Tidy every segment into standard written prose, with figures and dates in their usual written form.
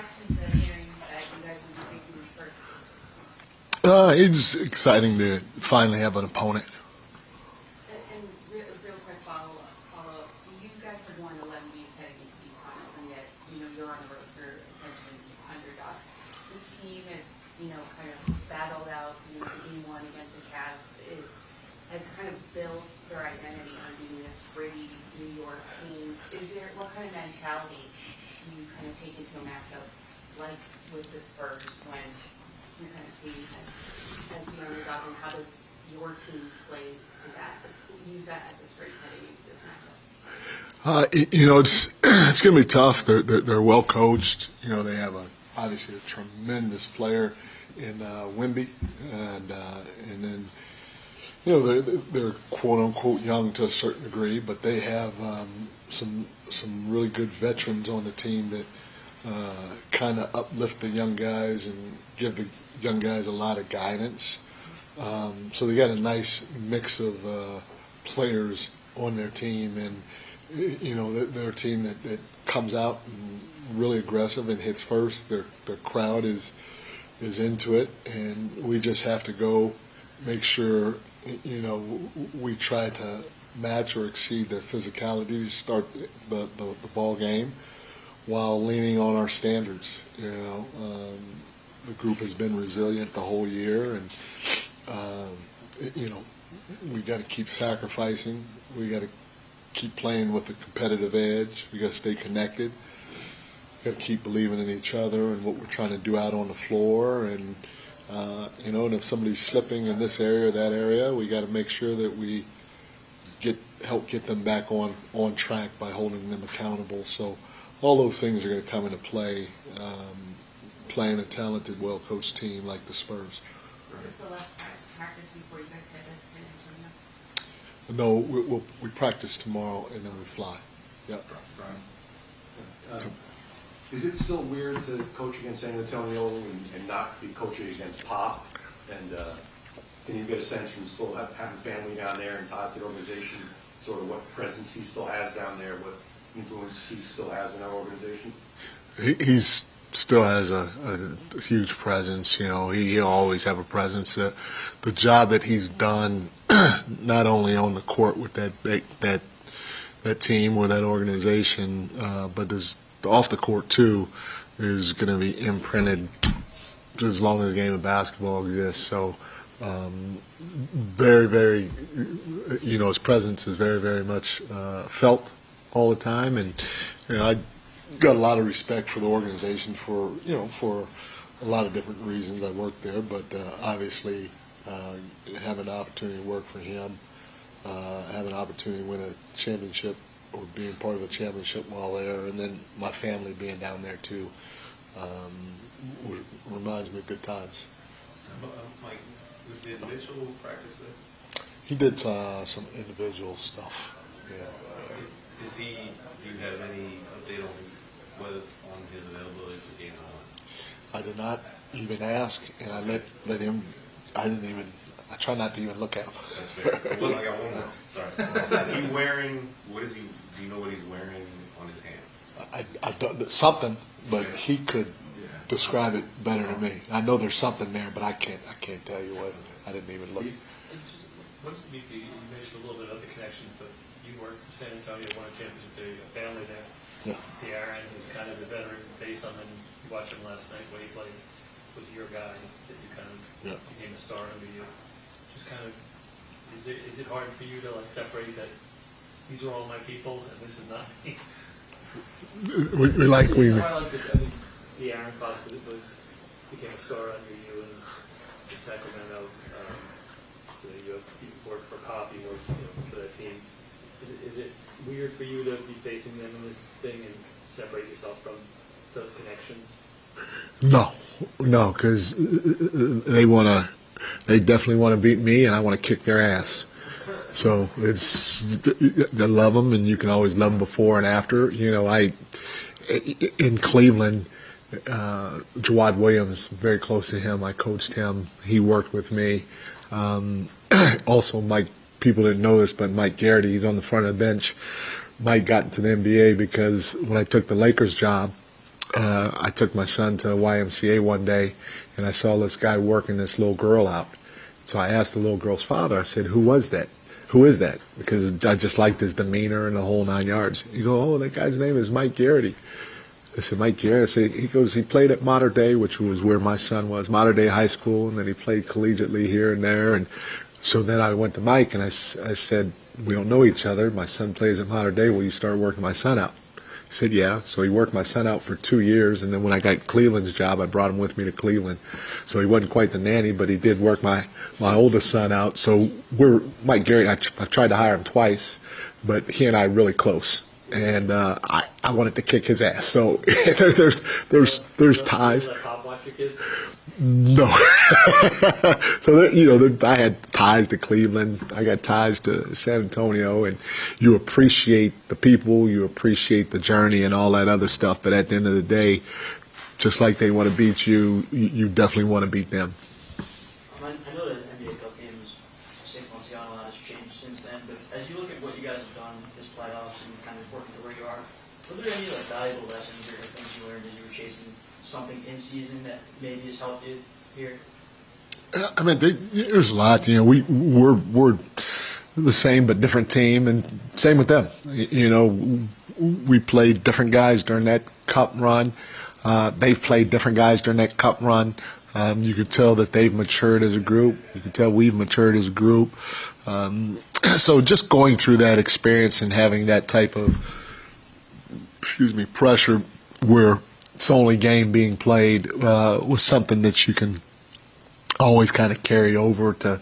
reaction to hearing that you guys will be facing the Spurs? It's exciting to finally have an opponent. And real quick follow-up. You guys have won 11 games heading into these finals, and yet, you're on the road for essentially underdog. This team is, kind of battled out, game one against the Cavs, has kind of built their identity on being this gritty New York team. What kind of mentality do you kind of take into a matchup like with the Spurs when you're kind of seeing as the underdog, and how does your team play to that, use that as a strength heading into this matchup? It's going to be tough. They're well coached. They have obviously a tremendous player in Wemby, and then they're quote unquote young to a certain degree, but they have some really good veterans on the team that kind of uplift the young guys and give the young guys a lot of guidance. So they got a nice mix of players on their team, and they're a team that comes out and really aggressive and hits first. Their crowd is into it, and we just have to go make sure we try to match or exceed their physicality to start the ball game while leaning on our standards. The group has been resilient the whole year, and we got to keep sacrificing. We got to keep playing with a competitive edge. We got to stay connected. We got to keep believing in each other and what we're trying to do out on the floor. And and if somebody's slipping in this area or that area, we got to make sure that we help get them back on track by holding them accountable. So all those things are going to come into play. Playing a talented, well-coached team like the Spurs. Is this the last practice before you guys head to San Antonio? No, we practice tomorrow and then we fly. Yep. Is it still weird to coach against San Antonio and not be coaching against Pop? And can you get a sense from still having family down there and ties to the organization, sort of what presence he still has down there, what influence he still has in our organization? He's still has a huge presence. He'll always have a presence. The job that he's done, not only on the court with that team or that organization, but off the court too, is going to be imprinted as long as the game of basketball exists. So, very, very, his presence is very, very much felt all the time, and I got a lot of respect for the organization for a lot of different reasons. I worked there, but obviously having the opportunity to work for him, having an opportunity to win a championship or being part of a championship while there, and then my family being down there too, reminds me of good times. Mike, did Mitchell practice there? He did some individual stuff. Yeah. Do you have any update on his availability for game one? I did not even ask, and I let him. I try not to even look at him. That's fair. Well, I got one more. Sorry. Is he wearing? Do you know what he's wearing on his hand? I don't, something, but he could describe it better than me. I know there's something there, but I can't tell you what. I didn't even look. What does it mean for you? You mentioned a little bit of the connection, but you worked for San Antonio, won a championship there, you have family there. Yeah. De'Aaron, who's kind of the veteran face on him, you watched him last night when he played, was your guy that you kind of became a star under you. Just kind of, is it hard for you to separate that these are all my people and this is not me? We like we. I mean, De'Aaron became a star under you in Sacramento. You worked for Pop, you worked for that team. Is it weird for you to be facing them in this thing and separate yourself from those connections? No, because they definitely want to beat me, and I want to kick their ass. So I love them, and you can always love them before and after. In Cleveland, Jawad Williams, very close to him. I coached him. He worked with me. Also, Mike. People didn't know this, but Mike Garrity, he's on the front of the bench. Mike got into the NBA because when I took the Lakers job, I took my son to YMCA one day, and I saw this guy working this little girl out. So I asked the little girl's father, I said, who was that? Who is that? Because I just liked his demeanor and the whole 9 yards. He goes, oh, that guy's name is Mike Garrity. I said, Mike Garrity? I said, he goes, he played at Mater Dei, which was where my son was, Mater Dei High School, and then he played collegiately here and there. And so then I went to Mike, and I said, we don't know each other. My son plays at Mater Dei. Will you start working my son out? He said, yeah. So he worked my son out for 2 years, and then when I got Cleveland's job, I brought him with me to Cleveland. So he wasn't quite the nanny, but he did work my oldest son out. So Mike Garrett, I tried to hire him twice, but he and I are really close. And I wanted to kick his ass. So there's ties. Let Pop watch your kids? No. So I had ties to Cleveland. I got ties to San Antonio, and you appreciate the people, you appreciate the journey, and all that other stuff. But at the end of the day, just like they want to beat you, you definitely want to beat them. I know that NBA Cup game was 6 months ago, and a lot has changed since then. But as you look at what you guys have done this playoffs and kind of working to where you are, were there any valuable lessons or things you learned as you were chasing something in season that maybe has helped you here? I mean, there's a lot. We're the same but different team, and same with them. We played different guys during that cup run. They've played different guys during that cup run. You can tell that they've matured as a group. You can tell we've matured as a group. So just going through that experience and having that type of, pressure where it's the only game being played was something that you can always kind of carry over to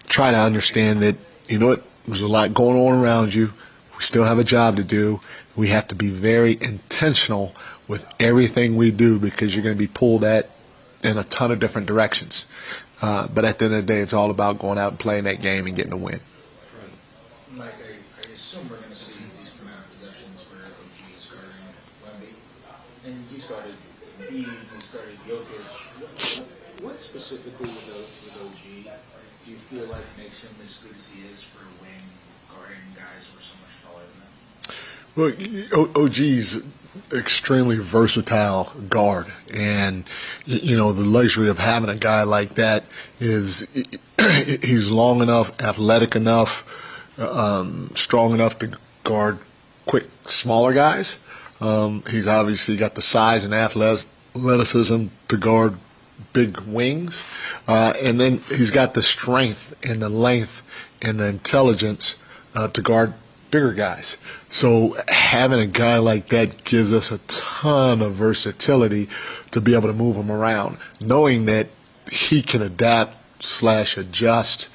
try to understand that, there's a lot going on around you. We still have a job to do. We have to be very intentional with everything we do because you're going to be pulled at in a ton of different directions. But at the end of the day, it's all about going out and playing that game and getting a win. Mike, I assume we're going to see a decent amount of possessions for OG's guarding Wemby. And you started B, you started Jokic. What specifically with OG do you feel like makes him as good as he is for a wing guarding guys who are so much taller than him? Well, OG's extremely versatile guard, and the luxury of having a guy like that is he's long enough, athletic enough, strong enough to guard quick, smaller guys. He's obviously got the size and athleticism to guard big wings, and then he's got the strength and the length and the intelligence to guard bigger guys. So having a guy like that gives us a ton of versatility to be able to move him around, knowing that he can adapt / adjust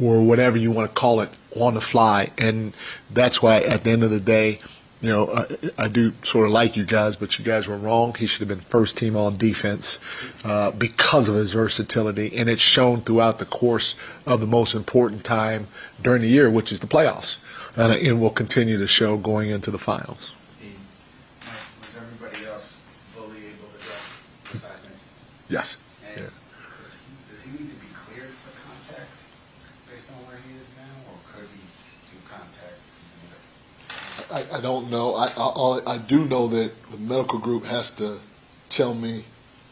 or whatever you want to call it on the fly. And that's why at the end of the day, I do sort of like you guys, but you guys were wrong. He should have been first team all defense because of his versatility, and it's shown throughout the course of the most important time during the year, which is the playoffs, and will continue to show going into the finals. Mike, was everybody else fully able to go besides me? Yes. And Yeah. does he need to be cleared for contact based on where he is now, or could he do contact? I don't know. I do know that the medical group has to tell me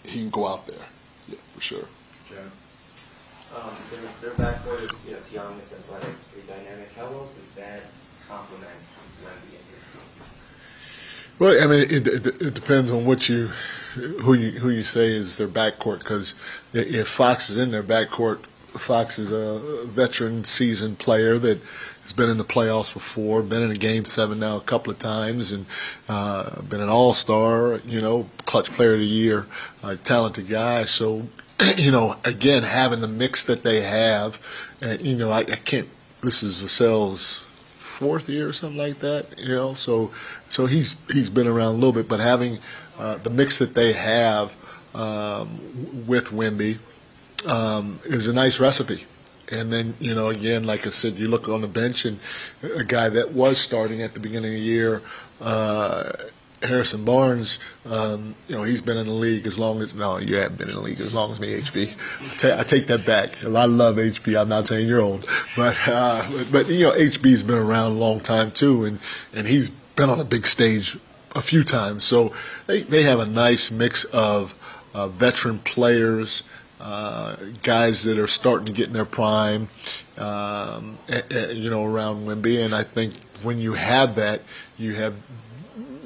he can go out there. Yeah, for sure. Their backcourt is, it's young, it's athletic, it's pretty dynamic. How well does that complement Wemby and his team? Well, I mean, it depends on who you say is their backcourt. Because if Fox is in their backcourt, Fox is a veteran, seasoned player that has been in the playoffs before, been in a Game 7 now a couple of times, and been an All-Star, clutch player of the year, talented guy. So, again, having the mix that they have, I can't. This is Vassell's 4th year or something like that, So he's been around a little bit, but having the mix that they have with Wemby is a nice recipe. And then, again, like I said, you look on the bench, and a guy that was starting at the beginning of the year, Harrison Barnes, he's been in the league as long as – no, you haven't been in the league as long as me, HB. I take that back. I love HB. I'm not saying you're old. But HB's been around a long time too, and he's been on a big stage a few times. So they have a nice mix of veteran players, guys that are starting to get in their prime, around Wemby. And I think when you have that, you have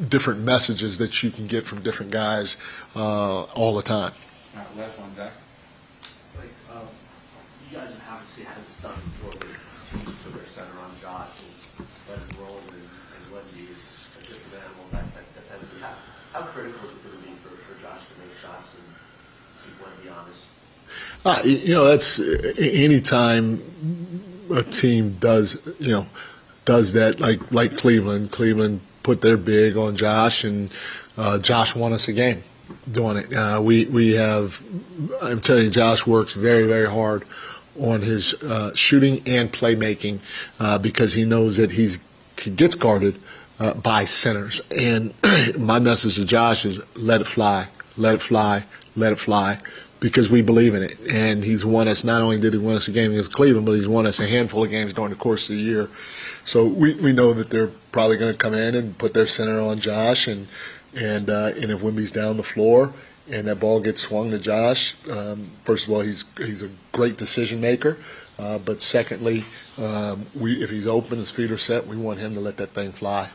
different messages that you can get from different guys all the time. All right, last one, Zach. Like, you guys have obviously had this done before with teams put their center on Josh and let him roll, and Wemby is a different animal, that defensively. How critical is it going to be for Josh to make shots and keep Wemby honest? That's any time a team does that, like Cleveland. Cleveland put their big on Josh, and Josh won us a game doing it. I'm telling you, Josh works very, very hard on his shooting and playmaking because he knows that he gets guarded by centers. And my message to Josh is let it fly, let it fly, let it fly, because we believe in it. And he's won us, not only did he win us a game against Cleveland, but he's won us a handful of games during the course of the year. So we know that they're probably going to come in and put their center on Josh, and if Wemby's down the floor and that ball gets swung to Josh, first of all, he's a great decision maker, but secondly, if he's open, his feet are set, we want him to let that thing fly.